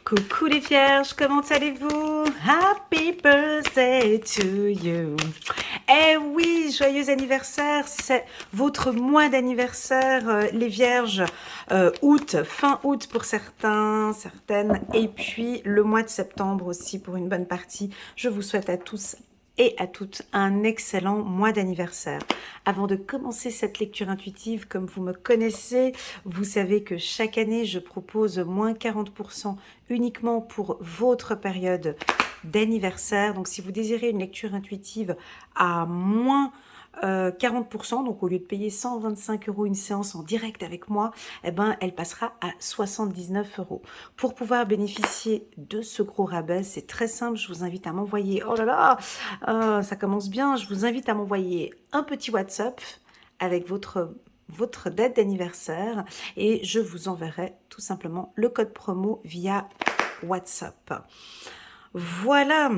Coucou les vierges, comment allez-vous? Happy birthday to you. Eh oui, joyeux anniversaire, c'est votre mois d'anniversaire, les vierges, août, fin août pour certains, certaines, et puis le mois de septembre aussi pour une bonne partie. Je vous souhaite à tous et à toutes un excellent mois d'anniversaire. Avant de commencer cette lecture intuitive, comme vous me connaissez, vous savez que chaque année, je propose moins 40% uniquement pour votre période d'anniversaire. Donc, si vous désirez une lecture intuitive à moins 40%, donc au lieu de payer 125 € une séance en direct avec moi, eh ben, elle passera à 79 €. Pour pouvoir bénéficier de ce gros rabais, c'est très simple, je vous invite à m'envoyer, oh là là, ça commence bien, je vous invite à m'envoyer un petit WhatsApp avec votre date d'anniversaire et je vous enverrai tout simplement le code promo via WhatsApp. Voilà.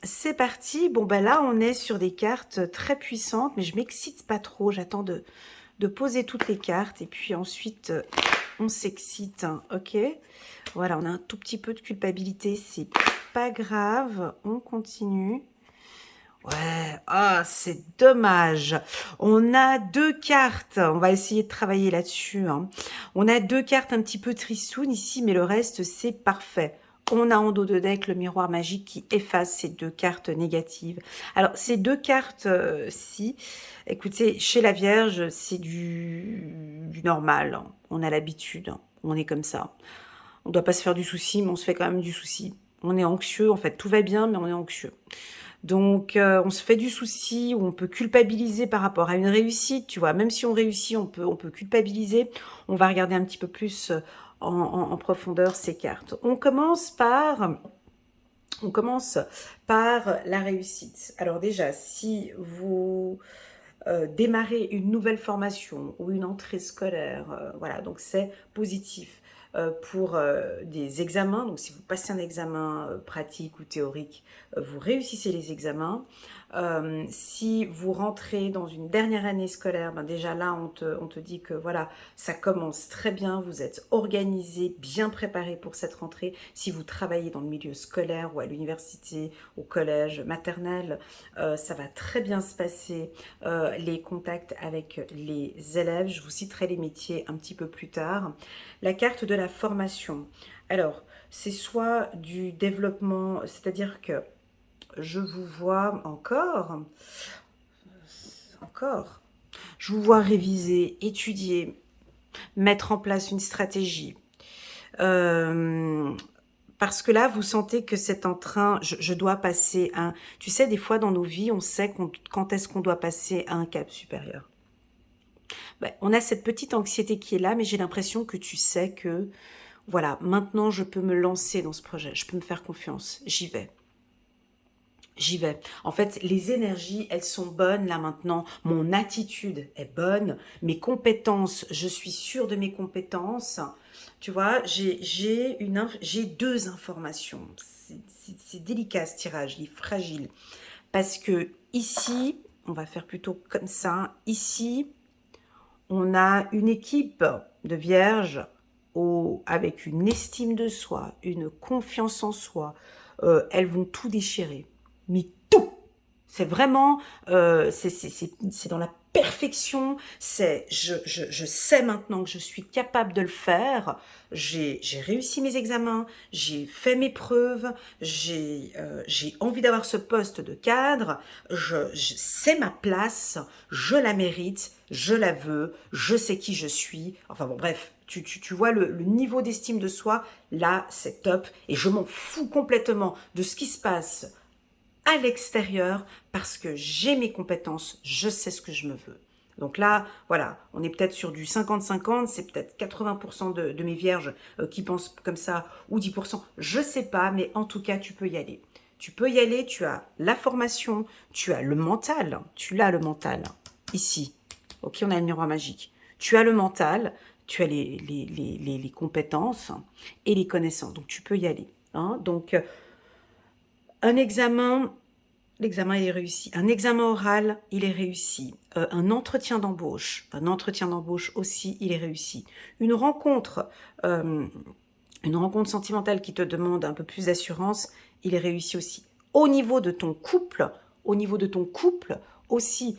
C'est parti. Bon, ben là, on est sur des cartes très puissantes, mais je m'excite pas trop. J'attends de poser toutes les cartes et puis ensuite, on s'excite. Hein, ok. Voilà, on a un tout petit peu de culpabilité. C'est pas grave. On continue. Ouais, ah, c'est dommage. On a deux cartes. On va essayer de travailler là-dessus. Hein. On a deux cartes un petit peu tristounes ici, mais le reste, c'est parfait. On a en dos de deck le miroir magique qui efface ces deux cartes négatives. Alors, ces deux cartes-ci, écoutez, chez la Vierge, c'est du normal. Hein. On a l'habitude. Hein. On est comme ça. On ne doit pas se faire du souci, mais on se fait quand même du souci. On est anxieux, en fait. Tout va bien, mais on est anxieux. Donc, on se fait du souci, ou on peut culpabiliser par rapport à une réussite, tu vois. Même si on réussit, on peut culpabiliser. On va regarder un petit peu plus en profondeur ces cartes. On commence par la réussite. Alors déjà, si vous démarrer une nouvelle formation ou une entrée scolaire, voilà, donc c'est positif. Pour des examens, donc si vous passez un examen pratique ou théorique, vous réussissez les examens. Si vous rentrez dans une dernière année scolaire, ben déjà là on te dit que voilà, ça commence très bien, vous êtes organisé, bien préparé pour cette rentrée. Si vous travaillez dans le milieu scolaire ou à l'université, au collège, maternelle, ça va très bien se passer. Les contacts avec les élèves, je vous citerai les métiers un petit peu plus tard. La carte de la formation. Alors, c'est soit du développement, c'est-à-dire que je vous vois encore, je vous vois réviser, étudier, mettre en place une stratégie. Parce que là, vous sentez que c'est en train, je dois passer un... Tu sais, des fois dans nos vies, on sait quand est-ce qu'on doit passer à un cap supérieur. Ben, on a cette petite anxiété qui est là, mais j'ai l'impression que tu sais que, voilà, maintenant je peux me lancer dans ce projet, je peux me faire confiance, j'y vais. J'y vais. En fait, les énergies, elles sont bonnes là maintenant. Mon attitude est bonne. Mes compétences, je suis sûre de mes compétences. Tu vois, j'ai deux informations. C'est délicat ce tirage, il est fragile. Parce que ici, on va faire plutôt comme ça. Ici, on a une équipe de vierges avec une estime de soi, une confiance en soi. Elles vont tout déchirer. Mais tout. C'est vraiment, c'est dans la perfection. Je sais maintenant que je suis capable de le faire. J'ai réussi mes examens, j'ai fait mes preuves, j'ai envie d'avoir ce poste de cadre. C'est ma place, je la mérite, je la veux, je sais qui je suis. Enfin bon, bref. Tu vois le niveau d'estime de soi, là, c'est top. Et je m'en fous complètement de ce qui se passe à l'extérieur parce que j'ai mes compétences, je sais ce que je me veux. Donc là, voilà, on est peut-être sur du 50-50, c'est peut-être 80% de mes vierges qui pensent comme ça, ou 10%, je sais pas, mais en tout cas, tu peux y aller. Tu peux y aller, tu as la formation, tu as le mental, tu l'as le mental, ici. Ok, on a le miroir magique. Tu as le mental, tu as les compétences et les connaissances, donc tu peux y aller. Hein. Donc, un examen, l'examen il est réussi. Un examen oral, il est réussi. Un entretien d'embauche aussi, il est réussi. Une rencontre Une rencontre sentimentale qui te demande un peu plus d'assurance, il est réussi aussi. Au niveau de ton couple, aussi,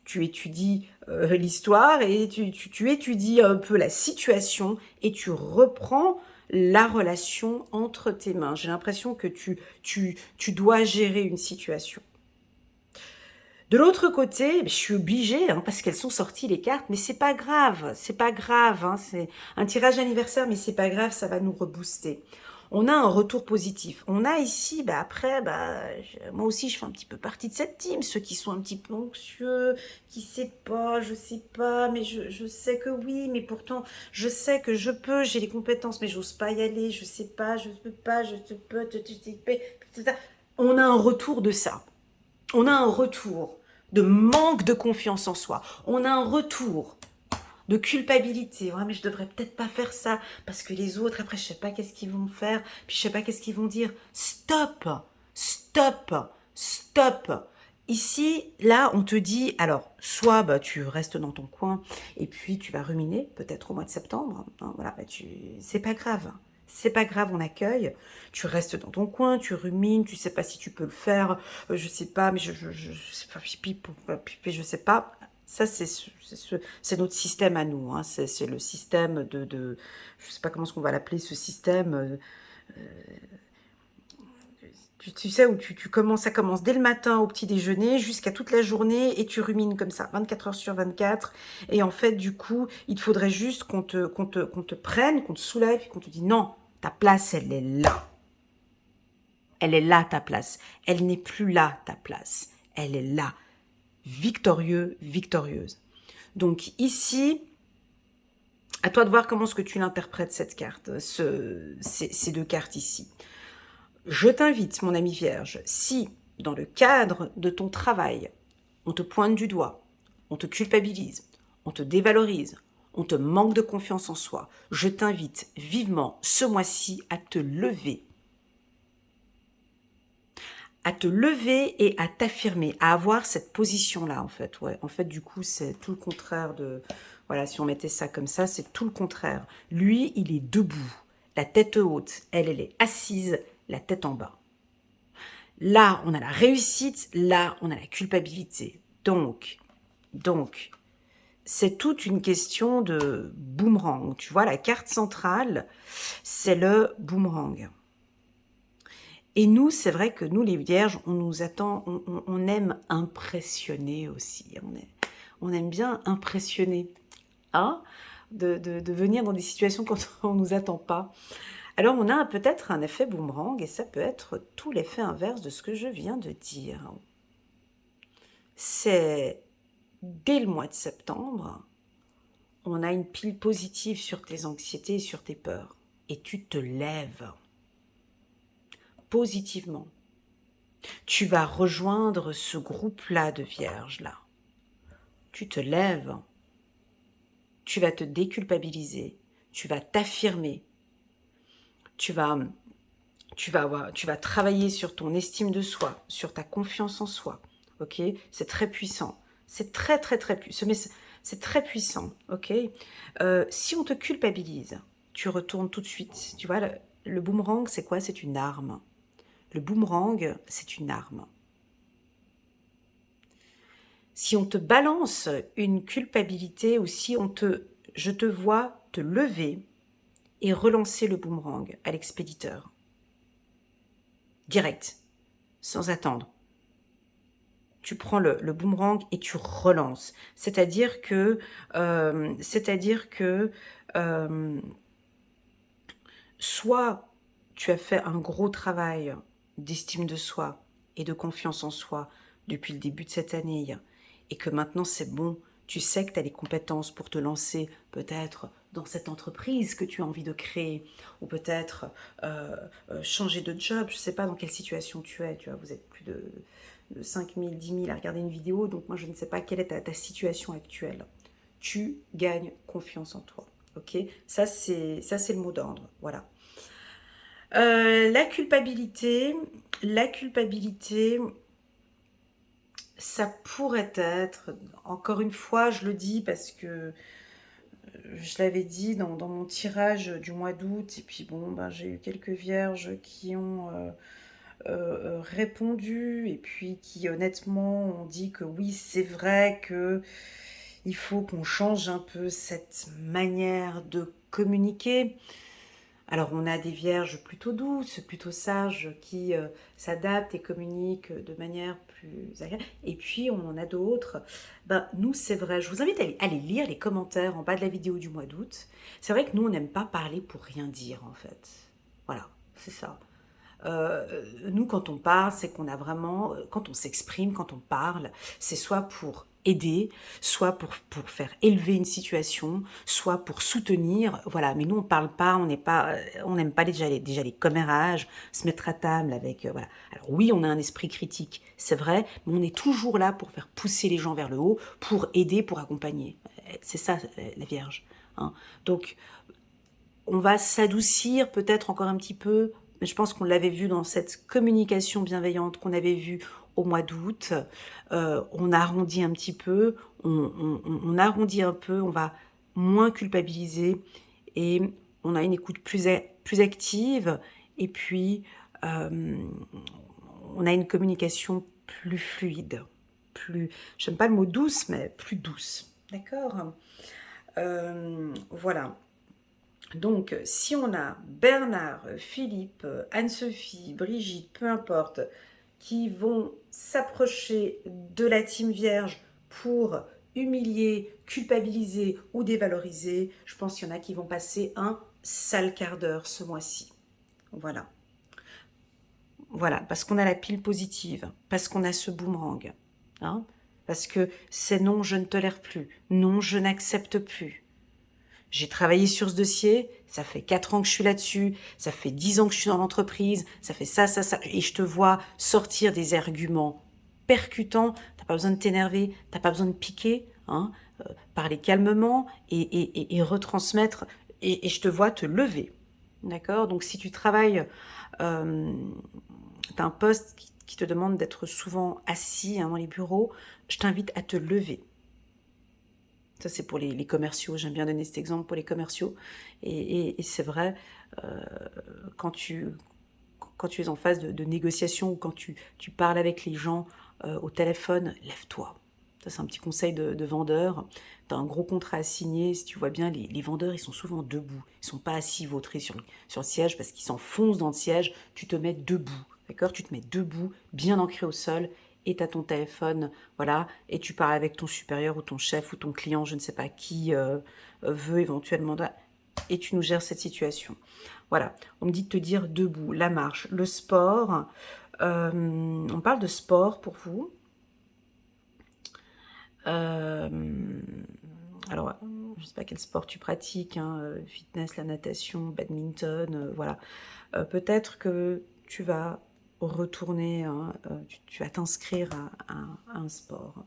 tu étudies l'histoire et tu étudies un peu la situation et tu reprends la relation entre tes mains. J'ai l'impression que tu dois gérer une situation. De l'autre côté, je suis obligée, hein, parce qu'elles sont sorties les cartes, mais c'est pas grave, hein, c'est un tirage anniversaire, mais c'est pas grave, ça va nous rebooster. On a un retour positif. On a ici, après, moi aussi, je fais un petit peu partie de cette team, ceux qui sont un petit peu anxieux, qui sait pas, je sais pas, mais je sais que oui, mais pourtant, je sais que je peux, j'ai les compétences, mais j'ose pas y aller, je sais pas, je peux pas, je te peux, on a un retour de ça. On a un retour de manque de confiance en soi. On a un retour de culpabilité. Ouais, mais je devrais peut-être pas faire ça parce que les autres, après, je sais pas qu'est-ce qu'ils vont me faire, puis je sais pas qu'est-ce qu'ils vont dire. Stop, stop, stop. Ici, là, on te dit, alors, soit tu restes dans ton coin et puis tu vas ruminer, peut-être au mois de septembre. Hein, voilà, c'est pas grave. C'est pas grave, on accueille. Tu restes dans ton coin, tu rumines, tu sais pas si tu peux le faire, je sais pas, mais je sais pas, pipi, je sais pas. Ça, c'est notre système à nous. Hein. C'est le système je sais pas comment est-ce qu'on va l'appeler, ce système. Tu sais, où tu commences, ça commence dès le matin au petit déjeuner jusqu'à toute la journée et tu rumines comme ça, 24 heures sur 24. Et en fait, du coup, il te faudrait juste qu'on te prenne, qu'on te soulève et qu'on te dise non, ta place, elle est là. Elle est là, ta place. Elle n'est plus là, ta place. Elle est là. Victorieux, victorieuse. Donc ici, à toi de voir comment est-ce que tu l'interprètes, cette carte, ces deux cartes ici. Je t'invite, mon ami vierge, si dans le cadre de ton travail, on te pointe du doigt, on te culpabilise, on te dévalorise, on te manque de confiance en soi, je t'invite vivement ce mois-ci à te lever. À te lever et à t'affirmer, à avoir cette position-là, en fait. Ouais. En fait, du coup, c'est tout le contraire de... Voilà, si on mettait ça comme ça, c'est tout le contraire. Lui, il est debout, la tête haute. Elle est assise, la tête en bas. Là, on a la réussite, là, on a la culpabilité. Donc, c'est toute une question de boomerang. Tu vois, la carte centrale, c'est le boomerang. Et nous, c'est vrai que nous, les vierges, on nous attend, on aime impressionner aussi. On aime bien impressionner, hein, de venir dans des situations quand on ne nous attend pas. Alors, on a peut-être un effet boomerang et ça peut être tout l'effet inverse de ce que je viens de dire. C'est dès le mois de septembre, on a une pile positive sur tes anxiétés et sur tes peurs. Et tu te lèves positivement. Tu vas rejoindre ce groupe-là de vierges-là. Tu te lèves, tu vas te déculpabiliser, tu vas t'affirmer, tu vas travailler sur ton estime de soi, sur ta confiance en soi. Ok, c'est très puissant. C'est très, très, très puissant. Mais c'est très puissant. Ok, si on te culpabilise, tu retournes tout de suite. Tu vois, le boomerang, c'est quoi? C'est une arme. Le boomerang, c'est une arme. Si on te balance une culpabilité ou si je te vois te lever et relancer le boomerang à l'expéditeur. Direct, sans attendre. Tu prends le boomerang et tu relances. C'est-à-dire que, soit tu as fait un gros travail d'estime de soi et de confiance en soi depuis le début de cette année et que maintenant c'est bon, tu sais que tu as les compétences pour te lancer peut-être dans cette entreprise que tu as envie de créer ou peut-être changer de job, je ne sais pas dans quelle situation tu es, tu vois, vous êtes plus de 5 000, 10 000 à regarder une vidéo, donc moi je ne sais pas quelle est ta situation actuelle. Tu gagnes confiance en toi, ok? Ça c'est le mot d'ordre, voilà. La culpabilité, ça pourrait être, encore une fois, je le dis parce que je l'avais dit dans mon tirage du mois d'août, et puis bon, ben, j'ai eu quelques vierges qui ont répondu, et puis qui honnêtement ont dit que oui, c'est vrai que il faut qu'on change un peu cette manière de communiquer. Alors on a des vierges plutôt douces, plutôt sages, qui s'adaptent et communiquent de manière plus agréable. Et puis on en a d'autres. Ben, nous, c'est vrai, je vous invite à aller lire les commentaires en bas de la vidéo du mois d'août. C'est vrai que nous, on n'aime pas parler pour rien dire, en fait. Voilà, c'est ça. Nous, quand on parle, c'est qu'on a vraiment, quand on s'exprime, quand on parle, c'est soit pour aider, soit pour faire élever une situation, soit pour soutenir, voilà. Mais nous, on parle pas, on n'est pas, on n'aime pas déjà les commérages, se mettre à table avec, voilà. Alors oui, on a un esprit critique, c'est vrai, mais on est toujours là pour faire pousser les gens vers le haut, pour aider, pour accompagner. C'est ça, la Vierge, hein. Donc, on va s'adoucir peut-être encore un petit peu, mais je pense qu'on l'avait vu dans cette communication bienveillante qu'on avait vue au mois d'août. On arrondit un petit peu, on arrondit un peu, on va moins culpabiliser et on a une écoute plus active et puis on a une communication plus fluide, plus, j'aime pas le mot douce, mais plus douce. D'accord. Voilà. Donc, si on a Bernard, Philippe, Anne-Sophie, Brigitte, peu importe, qui vont s'approcher de la team vierge pour humilier, culpabiliser ou dévaloriser, je pense qu'il y en a qui vont passer un sale quart d'heure ce mois-ci. Voilà. Voilà, parce qu'on a la pile positive, parce qu'on a ce boomerang. Hein, parce que c'est non, je ne tolère plus. Non, je n'accepte plus. J'ai travaillé sur ce dossier, ça fait 4 ans que je suis là-dessus, ça fait 10 ans que je suis dans l'entreprise, ça fait ça, et je te vois sortir des arguments percutants, t'as pas besoin de t'énerver, t'as pas besoin de piquer, hein, parler calmement et retransmettre, et je te vois te lever, d'accord? Donc si tu travailles, t'as un poste qui te demande d'être souvent assis, hein, dans les bureaux, je t'invite à te lever. Ça, c'est pour les commerciaux. J'aime bien donner cet exemple pour les commerciaux. Et c'est vrai, quand tu es en phase de négociation ou quand tu parles avec les gens au téléphone, lève-toi. Ça, c'est un petit conseil de vendeur. Tu as un gros contrat à signer. Si tu vois bien, les vendeurs, ils sont souvent debout. Ils ne sont pas assis vautrés sur le siège parce qu'ils s'enfoncent dans le siège. Tu te mets debout. D'accord? Tu te mets debout, bien ancré au sol, et tu as ton téléphone, voilà, et tu parles avec ton supérieur ou ton chef ou ton client, je ne sais pas qui veut éventuellement, et tu nous gères cette situation. Voilà, on me dit de te dire debout, la marche, le sport. On parle de sport pour vous. Alors, je ne sais pas quel sport tu pratiques, hein, fitness, la natation, badminton, voilà. Peut-être que tu vas retourner, hein, tu vas t'inscrire à un sport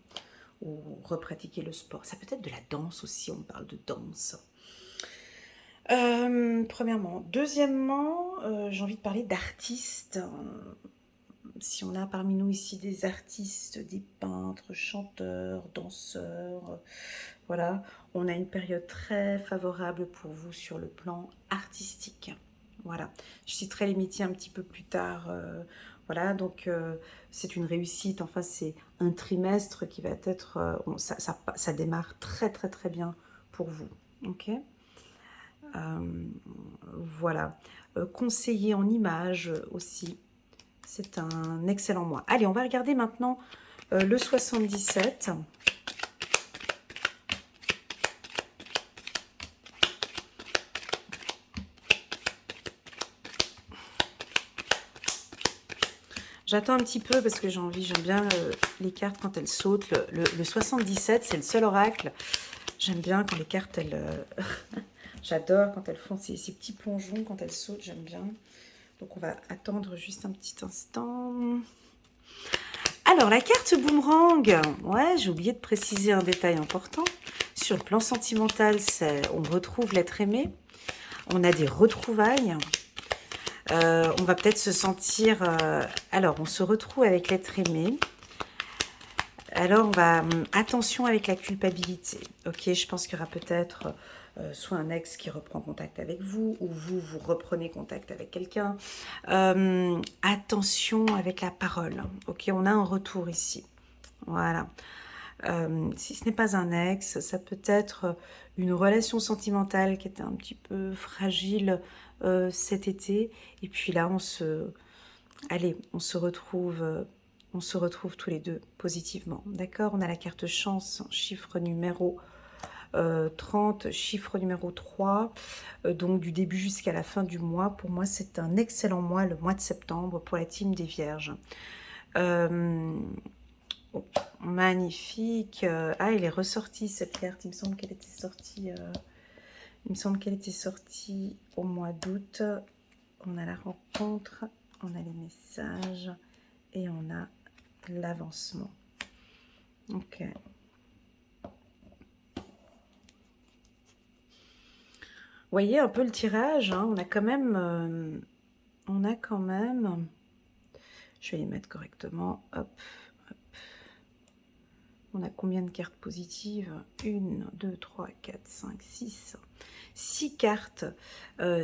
ou repratiquer le sport. Ça peut être de la danse aussi, on parle de danse. Premièrement. Deuxièmement, j'ai envie de parler d'artistes. Si on a parmi nous ici des artistes, des peintres, chanteurs, danseurs, voilà, on a une période très favorable pour vous sur le plan artistique. Voilà, je citerai les métiers un petit peu plus tard. Voilà, donc c'est une réussite. Enfin, c'est un trimestre qui va être... ça démarre très très très bien pour vous. Ok. Voilà. Conseiller en images aussi. C'est un excellent mois. Allez, on va regarder maintenant le 77. J'attends un petit peu parce que j'aime bien les cartes quand elles sautent. Le 77, c'est le seul oracle. J'aime bien quand les cartes, elles... J'adore quand elles font ces petits plongeons, quand elles sautent, j'aime bien. Donc on va attendre juste un petit instant. Alors la carte boomerang, ouais, j'ai oublié de préciser un détail important. Sur le plan sentimental, on retrouve l'être aimé. On a des retrouvailles. On va peut-être se sentir... alors, on se retrouve avec l'être aimé. Alors, on va... attention avec la culpabilité. Ok, je pense qu'il y aura peut-être soit un ex qui reprend contact avec vous, ou vous, vous reprenez contact avec quelqu'un. Attention avec la parole, ok? On a un retour ici, voilà. Si ce n'est pas un ex, ça peut être une relation sentimentale qui était un petit peu fragile cet été. Et puis là, allez, on se retrouve tous les deux positivement. D'accord? On a la carte chance, chiffre numéro 30, chiffre numéro 3. Donc du début jusqu'à la fin du mois. Pour moi, c'est un excellent mois, le mois de septembre, pour la team des Vierges. Oh, magnifique. Ah, il est ressorti cette carte. Il me semble qu'elle était sortie. Il me semble qu'elle était sortie au mois d'août. On a la rencontre, on a les messages et on a l'avancement. Ok. Vous voyez un peu le tirage. Hein, on a quand même. Je vais les mettre correctement. Hop. On a combien de cartes positives? 1, 2, 3, 4, 5, 6. 6 cartes.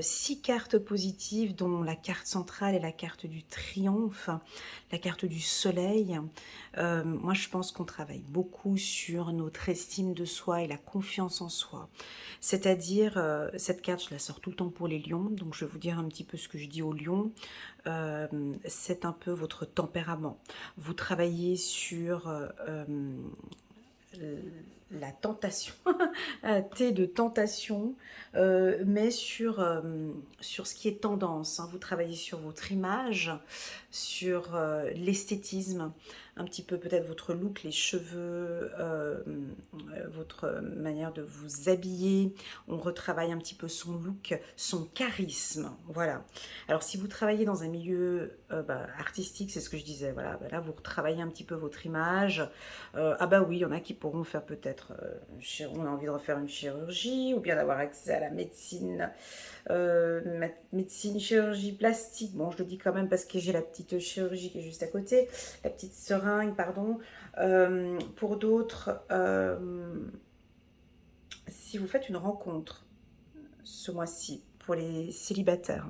6 cartes positives, dont la carte centrale est la carte du triomphe, la carte du soleil. Moi, je pense qu'on travaille beaucoup sur notre estime de soi et la confiance en soi. C'est-à-dire, cette carte, je la sors tout le temps pour les lions, donc je vais vous dire un petit peu ce que je dis aux lions. C'est un peu votre tempérament. Vous travaillez sur la tentation, T de tentation, mais sur ce qui est tendance. Hein. Vous travaillez sur votre image, sur l'esthétisme, un petit peu peut-être votre look, les cheveux, votre manière de vous habiller. On retravaille un petit peu son look, son charisme. Voilà. Alors si vous travaillez dans un milieu artistique, c'est ce que je disais, voilà, là vous retravaillez un petit peu votre image. Ah bah oui, il y en a qui pourront faire peut-être, on a envie de refaire une chirurgie, ou bien d'avoir accès à la médecine, médecine, chirurgie plastique. Bon, je le dis quand même parce que j'ai la petite chirurgie qui est juste à côté, la petite seringue, pardon. Pour d'autres, si vous faites une rencontre ce mois-ci, pour les célibataires,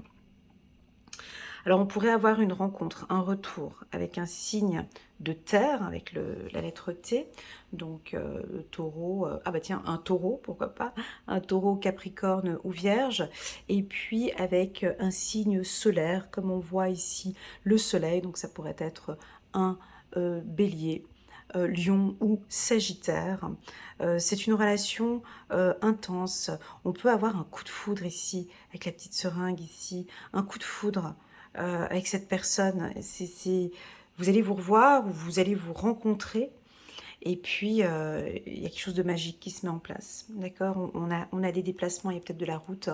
alors on pourrait avoir une rencontre, un retour avec un signe de terre, avec la lettre T, donc le taureau, ah bah tiens, un taureau, pourquoi pas, un taureau, capricorne ou vierge, et puis avec un signe solaire, comme on voit ici le soleil, donc ça pourrait être un bélier, lion ou sagittaire. C'est une relation intense, on peut avoir un coup de foudre ici, avec la petite seringue ici, un coup de foudre, avec cette personne. Vous allez vous revoir ou vous allez vous rencontrer et puis il y a quelque chose de magique qui se met en place. D'accord? On a des déplacements, il y a peut-être de la route.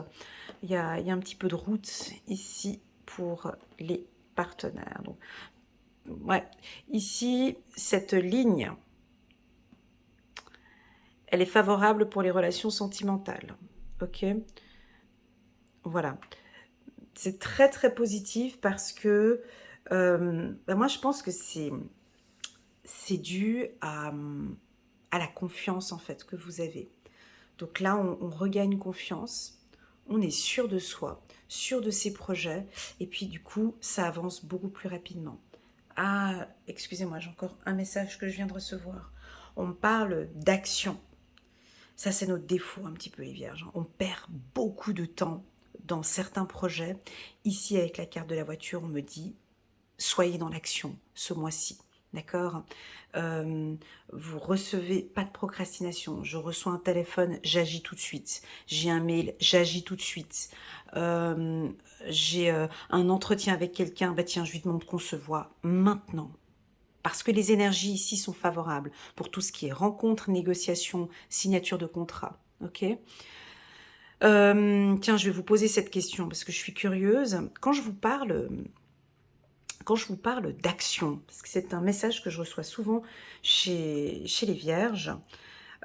Il y a un petit peu de route ici pour les partenaires. Donc, ouais, ici, cette ligne, elle est favorable pour les relations sentimentales. Ok? Voilà. C'est très très positif parce que moi je pense que c'est dû à la confiance en fait que vous avez. Donc là on regagne confiance, on est sûr de soi, sûr de ses projets et puis du coup ça avance beaucoup plus rapidement. Ah, excusez-moi, j'ai encore un message que je viens de recevoir. On me parle d'action. Ça, c'est notre défaut un petit peu, les vierges. On perd beaucoup de temps dans certains projets. Ici, avec la carte de la voiture, on me dit, soyez dans l'action ce mois-ci. D'accord? Vous recevez, pas de procrastination. Je reçois un téléphone, j'agis tout de suite. J'ai un mail, j'agis tout de suite. J'ai un entretien avec quelqu'un, bah tiens, je lui demande qu'on se voit maintenant. Parce que les énergies ici sont favorables pour tout ce qui est rencontre, négociation, signature de contrat. Ok? Tiens, je vais vous poser cette question parce que je suis curieuse. Quand je vous parle d'action, parce que c'est un message que je reçois souvent chez les Vierges,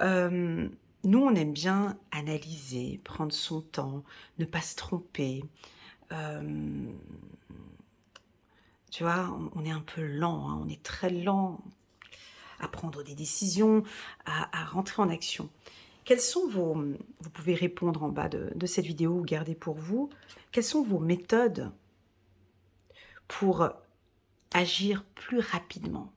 nous, on aime bien analyser, prendre son temps, ne pas se tromper. Tu vois, on est un peu lent, hein, on est très lent à prendre des décisions, à rentrer en action. Quels sont vos... Vous pouvez répondre en bas de cette vidéo ou garder pour vous. Quelles sont vos méthodes pour agir plus rapidement?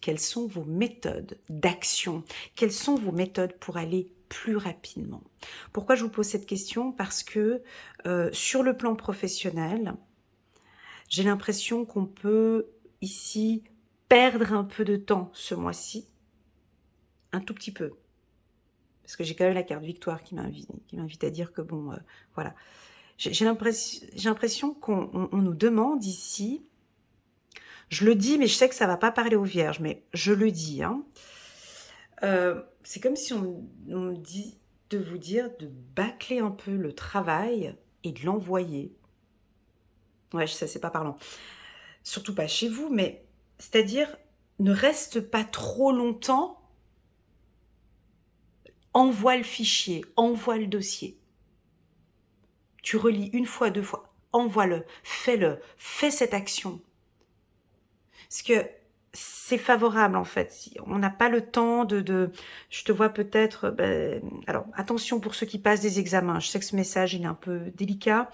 Quelles sont vos méthodes d'action? Quelles sont vos méthodes pour aller plus rapidement? Pourquoi je vous pose cette question? Parce que sur le plan professionnel, j'ai l'impression qu'on peut ici perdre un peu de temps ce mois-ci, un tout petit peu. Parce que j'ai quand même la carte victoire qui m'invite à dire que bon, voilà. J'ai l'impression qu'on nous demande ici, je le dis, mais je sais que ça ne va pas parler aux vierges, mais je le dis, hein. C'est comme si on me dit de vous dire de bâcler un peu le travail et de l'envoyer. Ouais, je sais, c'est pas parlant. Surtout pas chez vous, mais c'est-à-dire, ne reste pas trop longtemps, envoie le fichier, envoie le dossier. Tu relis une fois, deux fois, envoie-le, fais cette action. Parce que c'est favorable en fait. Si on n'a pas le temps je te vois peut-être... alors attention pour ceux qui passent des examens. Je sais que ce message il est un peu délicat,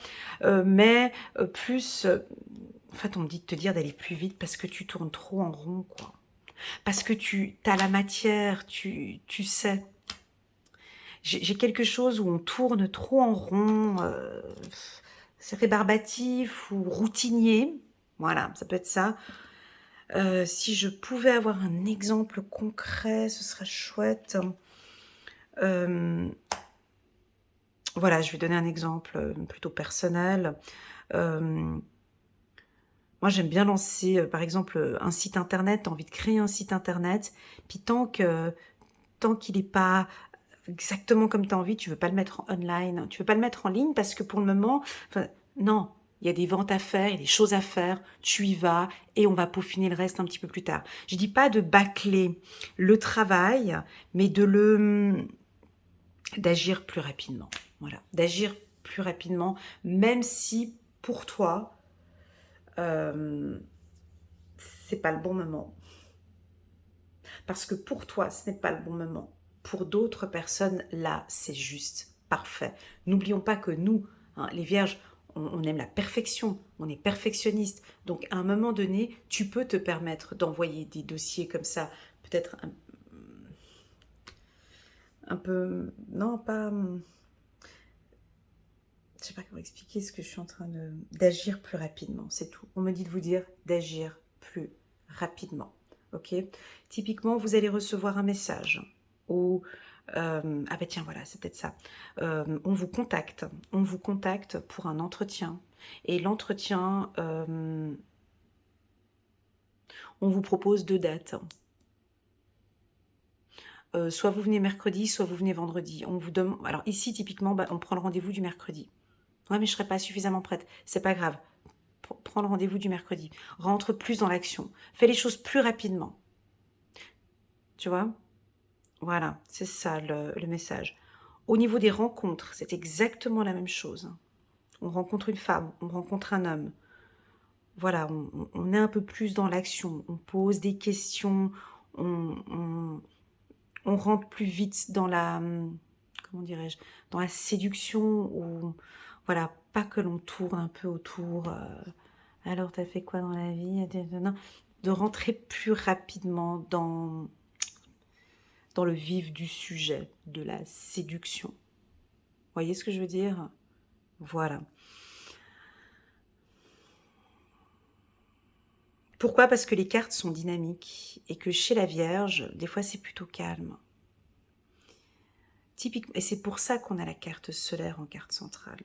mais plus... en fait, on me dit de te dire d'aller plus vite parce que tu tournes trop en rond, quoi. Parce que tu as la matière, tu sais. J'ai quelque chose où on tourne trop en rond, c'est rébarbatif ou routinier. Voilà, ça peut être ça. Si je pouvais avoir un exemple concret, ce serait chouette. Voilà, je vais donner un exemple plutôt personnel. Moi, j'aime bien lancer, par exemple, un site internet. Tu as envie de créer un site internet. Puis tant qu'il n'est pas exactement comme tu as envie, tu ne veux pas le mettre en online. Tu ne veux pas le mettre en ligne parce que pour le moment, non. Il y a des ventes à faire, il y a des choses à faire, tu y vas et on va peaufiner le reste un petit peu plus tard. Je dis pas de bâcler le travail, mais d'agir plus rapidement. Voilà, d'agir plus rapidement, même si pour toi, c'est pas le bon moment. Parce que pour toi, ce n'est pas le bon moment. Pour d'autres personnes, là, c'est juste parfait. N'oublions pas que nous, hein, les vierges, on aime la perfection, on est perfectionniste. Donc, à un moment donné, tu peux te permettre d'envoyer des dossiers comme ça, peut-être un peu... Non, pas... Je sais pas comment expliquer ce que je suis en train d'agir plus rapidement, c'est tout. On me dit de vous dire d'agir plus rapidement. Ok. Typiquement, vous allez recevoir un message ou ah ben tiens voilà, c'est peut-être ça. On vous contacte pour un entretien et l'entretien, on vous propose 2 dates. Soit vous venez mercredi, soit vous venez vendredi. On vous demande. Alors ici typiquement, on prend le rendez-vous du mercredi. Ouais, mais je serai pas suffisamment prête. C'est pas grave. Prends le rendez-vous du mercredi. Rentre plus dans l'action. Fais les choses plus rapidement. Tu vois? Voilà, c'est ça le message. Au niveau des rencontres, c'est exactement la même chose. On rencontre une femme, on rencontre un homme. Voilà, on est un peu plus dans l'action. On pose des questions, on rentre plus vite dans la, comment dirais-je, dans la séduction ou voilà, pas que l'on tourne un peu autour. Alors, t'as fait quoi dans la vie? Non, de rentrer plus rapidement dans le vif du sujet, de la séduction. Vous voyez ce que je veux dire? Voilà. Pourquoi? Parce que les cartes sont dynamiques et que chez la Vierge, des fois, c'est plutôt calme. Typiquement, et c'est pour ça qu'on a la carte solaire en carte centrale.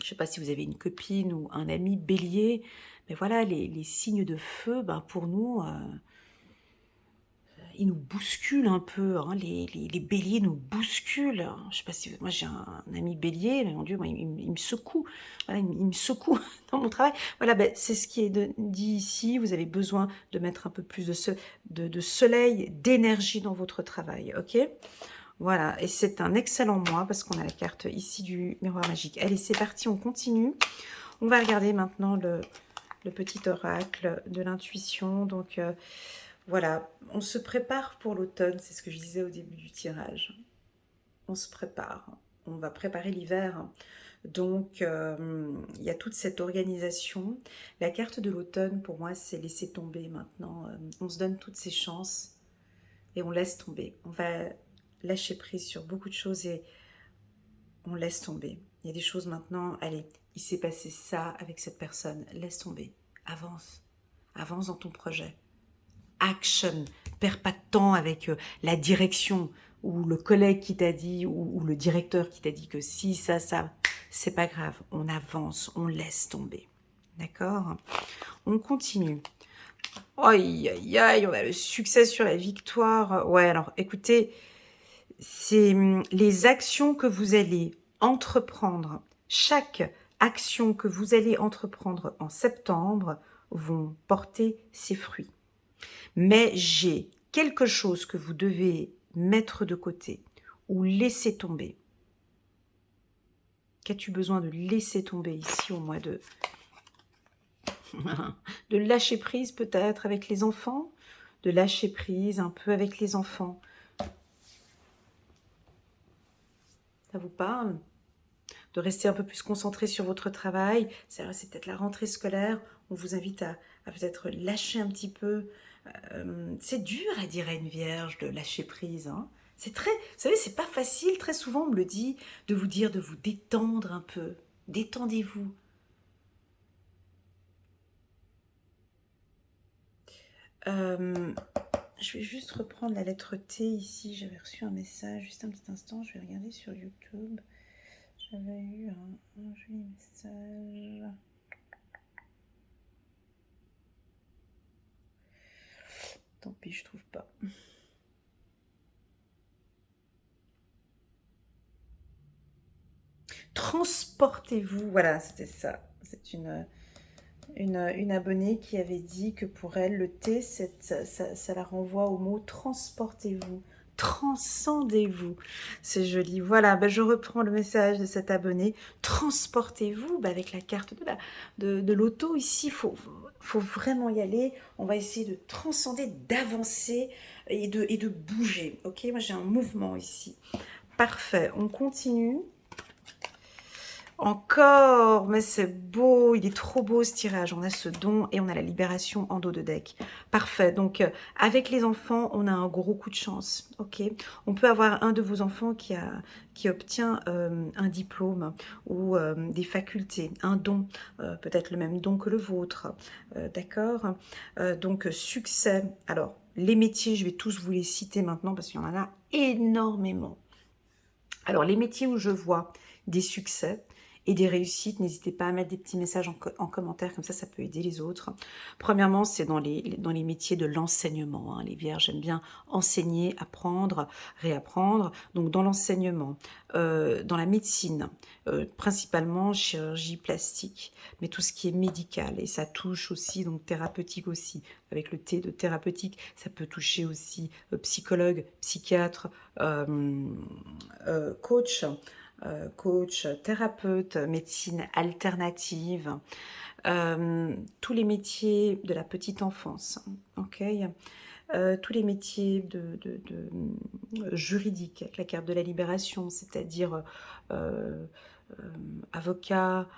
Je ne sais pas si vous avez une copine ou un ami bélier, mais voilà, les signes de feu, pour nous, ils nous bousculent un peu. Hein, les béliers nous bousculent. Je ne sais pas si... Moi, j'ai un ami bélier, mais mon Dieu, moi, il me secoue. Voilà, il me secoue dans mon travail. Voilà, c'est ce qui est dit ici. Vous avez besoin de mettre un peu plus de soleil, d'énergie dans votre travail, ok? Voilà, et c'est un excellent mois parce qu'on a la carte ici du miroir magique. Allez, c'est parti, on continue. On va regarder maintenant le petit oracle de l'intuition. Donc, Voilà, on se prépare pour l'automne, c'est ce que je disais au début du tirage. On se prépare, on va préparer l'hiver. Donc, il y a toute cette organisation. La carte de l'automne, pour moi, c'est laisser tomber maintenant. On se donne toutes ses chances et on laisse tomber. On va lâcher prise sur beaucoup de choses et on laisse tomber. Il y a des choses maintenant, allez, il s'est passé ça avec cette personne, laisse tomber, avance, avance dans ton projet. Action, perds pas de temps avec la direction ou le collègue qui t'a dit ou le directeur qui t'a dit que si, ça, c'est pas grave, on avance, on laisse tomber. D'accord? On continue. Aïe, aïe, aïe, on a le succès sur la victoire. Ouais, alors écoutez, c'est les actions que vous allez entreprendre. Chaque action que vous allez entreprendre en septembre vont porter ses fruits. Mais j'ai quelque chose que vous devez mettre de côté ou laisser tomber. Qu'as-tu besoin de laisser tomber ici au mois de... de lâcher prise peut-être avec les enfants, de lâcher prise un peu avec les enfants. Ça vous parle? De rester un peu plus concentré sur votre travail. C'est peut-être la rentrée scolaire. On vous invite à peut-être lâcher un petit peu. C'est dur à dire à une vierge de lâcher prise. Hein. C'est très, vous savez, c'est pas facile. Très souvent, on me le dit, de vous dire de vous détendre un peu. Détendez-vous. Je vais juste reprendre la lettre T ici. J'avais reçu un message. Juste un petit instant. Je vais regarder sur YouTube. J'avais eu un joli message. Tant pis, je trouve pas. Transportez-vous. Voilà, c'était ça. C'est une abonnée qui avait dit que pour elle, le T, ça la renvoie au mot transportez-vous. Transcendez-vous. C'est joli. Voilà, ben je reprends le message de cette abonnée. Transportez-vous avec la carte de l'auto ici. Faut vraiment y aller. On va essayer de transcender, d'avancer et de bouger. Ok, moi j'ai un mouvement ici. Parfait, on continue. Encore, mais c'est beau, il est trop beau ce tirage. On a ce don et on a la libération en dos de deck. Parfait, donc avec les enfants, on a un gros coup de chance. Ok, on peut avoir un de vos enfants qui obtient un diplôme ou des facultés, un don, peut-être le même don que le vôtre. D'accord. Donc succès. Alors, les métiers, je vais tous vous les citer maintenant parce qu'il y en a énormément. Alors, les métiers où je vois des succès et des réussites, n'hésitez pas à mettre des petits messages en commentaire, comme ça peut aider les autres. Premièrement, c'est dans les métiers de l'enseignement. Hein. Les vierges aiment bien enseigner, apprendre, réapprendre. Donc, dans l'enseignement, dans la médecine, principalement chirurgie plastique, mais tout ce qui est médical, et ça touche aussi, donc thérapeutique aussi, avec le T de thérapeutique, ça peut toucher aussi psychologue, psychiatre, coach, thérapeute, médecine alternative, tous les métiers de la petite enfance, ok, tous les métiers juridiques, avec la carte de la libération, c'est-à-dire avocat,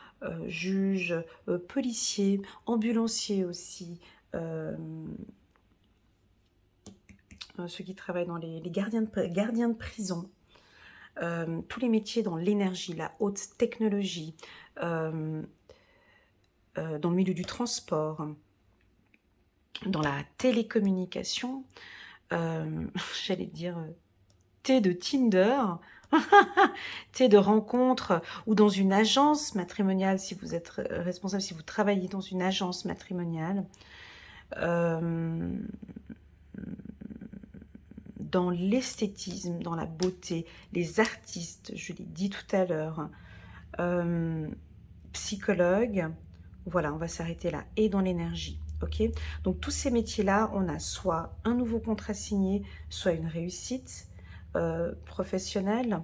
juge, policier, ambulancier aussi, ceux qui travaillent dans les gardiens de prison, tous les métiers dans l'énergie, la haute technologie, dans le milieu du transport, dans la télécommunication, j'allais dire T de Tinder, T de rencontre, ou dans une agence matrimoniale, si vous êtes responsable, si vous travaillez dans une agence matrimoniale, dans l'esthétisme, dans la beauté, les artistes, je l'ai dit tout à l'heure, psychologue, voilà, on va s'arrêter là, et dans l'énergie, ok? Donc tous ces métiers-là, on a soit un nouveau contrat signé, soit une réussite professionnelle.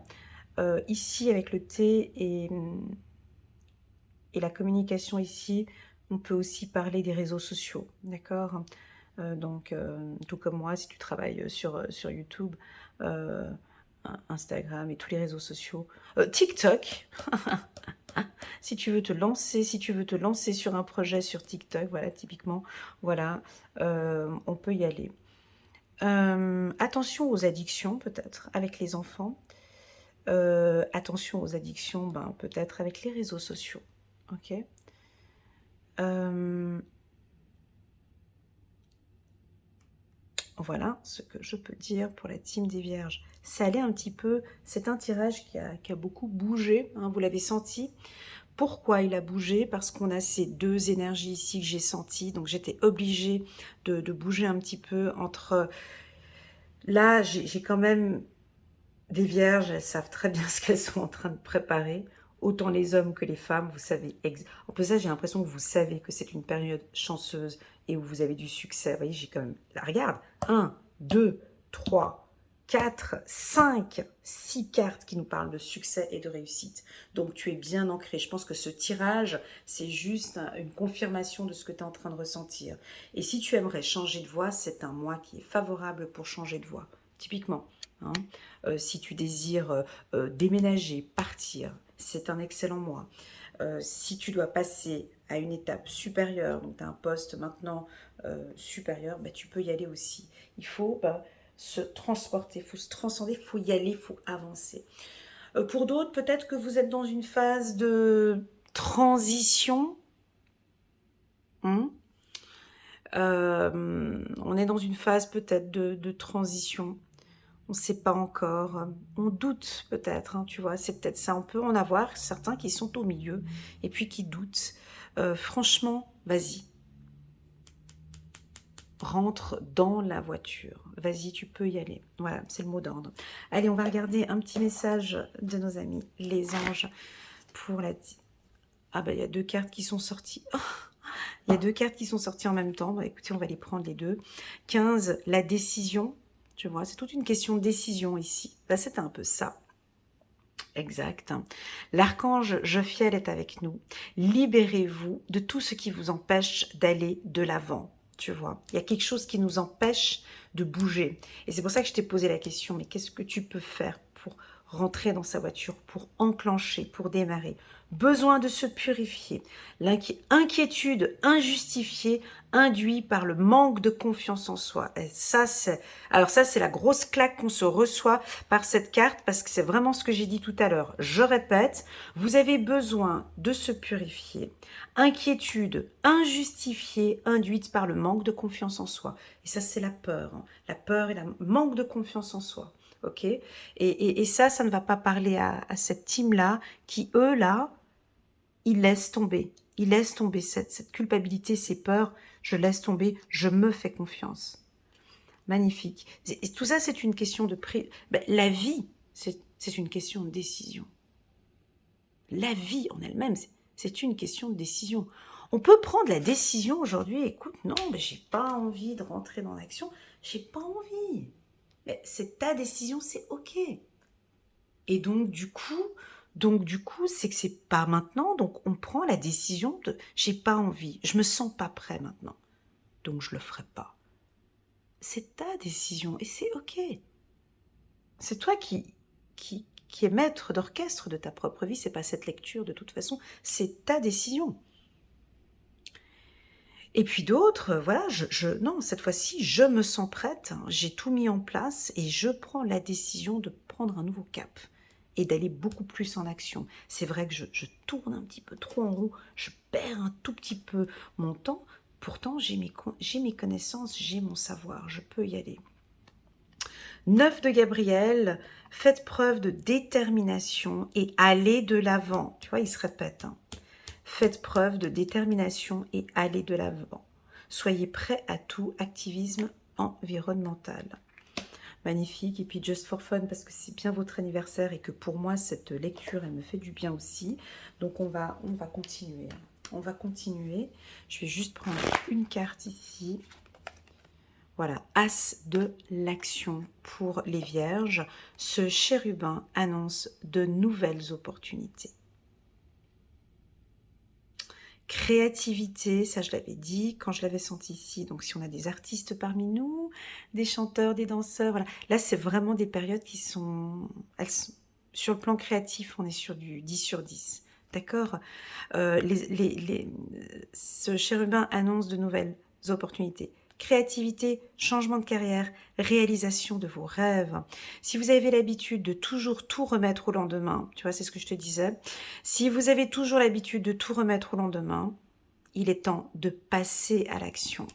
Ici, avec le T et la communication ici, on peut aussi parler des réseaux sociaux, d'accord? Donc, tout comme moi, si tu travailles sur YouTube, euh, Instagram et tous les réseaux sociaux, TikTok, si tu veux te lancer sur un projet sur TikTok, voilà, typiquement, voilà, on peut y aller. Attention aux addictions, peut-être, avec les enfants. Attention aux addictions, ben, peut-être avec les réseaux sociaux. Ok. Voilà ce que je peux dire pour la team des Vierges. Ça allait un petit peu, c'est un tirage qui a beaucoup bougé, hein, vous l'avez senti. Pourquoi il a bougé? Parce qu'on a ces deux énergies ici que j'ai senties, donc j'étais obligée de bouger un petit peu entre... Là, j'ai quand même des Vierges, elles savent très bien ce qu'elles sont en train de préparer. Autant les hommes que les femmes, vous savez. En plus, ça, j'ai l'impression que vous savez que c'est une période chanceuse et où vous avez du succès. Vous voyez, j'ai quand même... Là, regarde, 1, 2, 3, 4, 5, 6 cartes qui nous parlent de succès et de réussite. Donc, tu es bien ancré. Je pense que ce tirage, c'est juste une confirmation de ce que tu es en train de ressentir. Et si tu aimerais changer de voie, c'est un mois qui est favorable pour changer de voie. Typiquement. Hein. Si tu désires déménager, partir, c'est un excellent mois. Si tu dois passer à une étape supérieure, donc tu as un poste maintenant supérieur, bah, tu peux y aller aussi. Il faut se transporter, il faut se transcender, il faut y aller, il faut avancer. Pour d'autres, peut-être que vous êtes dans une phase de transition. On est dans une phase peut-être de transition. On ne sait pas encore, on doute peut-être, hein, tu vois, c'est peut-être ça, on peut en avoir certains qui sont au milieu et puis qui doutent. Franchement, vas-y, rentre dans la voiture, vas-y, tu peux y aller. Voilà, c'est le mot d'ordre. Allez, on va regarder un petit message de nos amis, les anges, pour la... Ah bah, il y a deux cartes qui sont sorties. Oh, il y a deux cartes qui sont sorties en même temps. Bah, écoutez, on va les prendre les deux. 15, la décision. Tu vois, c'est toute une question de décision ici. Là, c'est un peu ça. Exact. L'archange Jophiel est avec nous. Libérez-vous de tout ce qui vous empêche d'aller de l'avant. Tu vois, il y a quelque chose qui nous empêche de bouger. Et c'est pour ça que je t'ai posé la question, mais qu'est-ce que tu peux faire pour rentrer dans sa voiture, pour enclencher, pour démarrer? Besoin de se purifier. L'inquiétude injustifiée induite par le manque de confiance en soi. Et ça, c'est la grosse claque qu'on se reçoit par cette carte, parce que c'est vraiment ce que j'ai dit tout à l'heure. Je répète, vous avez besoin de se purifier. Inquiétude injustifiée induite par le manque de confiance en soi. Et ça, c'est la peur. Hein. La peur et le manque de confiance en soi. Ok, et ça ne va pas parler à cette team-là qui, eux, là, ils laissent tomber. Ils laissent tomber cette culpabilité, ces peurs. Je laisse tomber, je me fais confiance. Magnifique. Et tout ça, c'est une question de... la vie, c'est une question de décision. La vie en elle-même, c'est une question de décision. On peut prendre la décision aujourd'hui, écoute, non, mais j'ai pas envie de rentrer dans l'action, j'ai pas envie. Mais c'est ta décision, c'est ok. Et donc du coup, c'est que c'est pas maintenant, donc on prend la décision de j'ai pas envie, je me sens pas prêt maintenant, donc je le ferai pas. C'est ta décision et c'est ok. C'est toi qui est maître d'orchestre de ta propre vie, c'est pas cette lecture de toute façon, c'est ta décision. Et puis d'autres, voilà, non, cette fois-ci, je me sens prête, j'ai tout mis en place et je prends la décision de prendre un nouveau cap et d'aller beaucoup plus en action. C'est vrai que je tourne un petit peu trop en roue, je perds un tout petit peu mon temps, pourtant j'ai mes connaissances, j'ai mon savoir, je peux y aller. 9 de Gabriel, faites preuve de détermination et allez de l'avant. Tu vois, il se répète, hein. Faites preuve de détermination et allez de l'avant. Soyez prêts à tout, activisme environnemental. Magnifique. Et puis Just for Fun, parce que c'est bien votre anniversaire et que pour moi, cette lecture, elle me fait du bien aussi. Donc, on va continuer. On va continuer. Je vais juste prendre une carte ici. Voilà, As de l'action pour les Vierges. Ce chérubin annonce de nouvelles opportunités. Créativité, ça je l'avais dit quand je l'avais senti ici. Donc si on a des artistes parmi nous, des chanteurs, des danseurs, voilà. Là c'est vraiment des périodes qui sont, sur le plan créatif, on est sur du 10 sur 10. D'accord. Ce chérubin annonce de nouvelles opportunités. Créativité, changement de carrière, réalisation de vos rêves. Si vous avez l'habitude de toujours tout remettre au lendemain, tu vois, c'est ce que je te disais. Si vous avez toujours l'habitude de tout remettre au lendemain, il est temps de passer à l'action.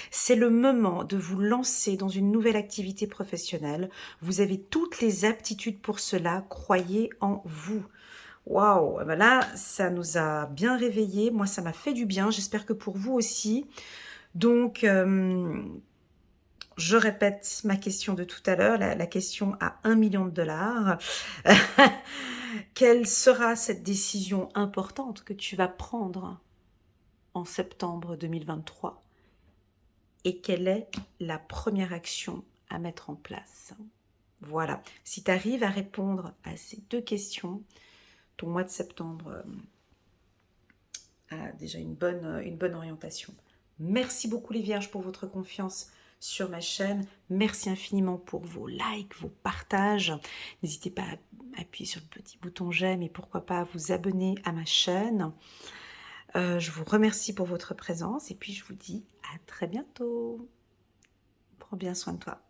C'est le moment de vous lancer dans une nouvelle activité professionnelle. Vous avez toutes les aptitudes pour cela. Croyez en vous. Waouh, ben là, ça nous a bien réveillés. Moi, ça m'a fait du bien. J'espère que pour vous aussi. Donc, je répète ma question de tout à l'heure, la question à 1 million de dollars. Quelle sera cette décision importante que tu vas prendre en septembre 2023? Et quelle est la première action à mettre en place? Voilà. Si tu arrives à répondre à ces 2 questions, ton mois de septembre a déjà une bonne orientation. Merci beaucoup les Vierges pour votre confiance sur ma chaîne. Merci infiniment pour vos likes, vos partages. N'hésitez pas à appuyer sur le petit bouton j'aime et pourquoi pas à vous abonner à ma chaîne. Je vous remercie pour votre présence et puis je vous dis à très bientôt. Prends bien soin de toi.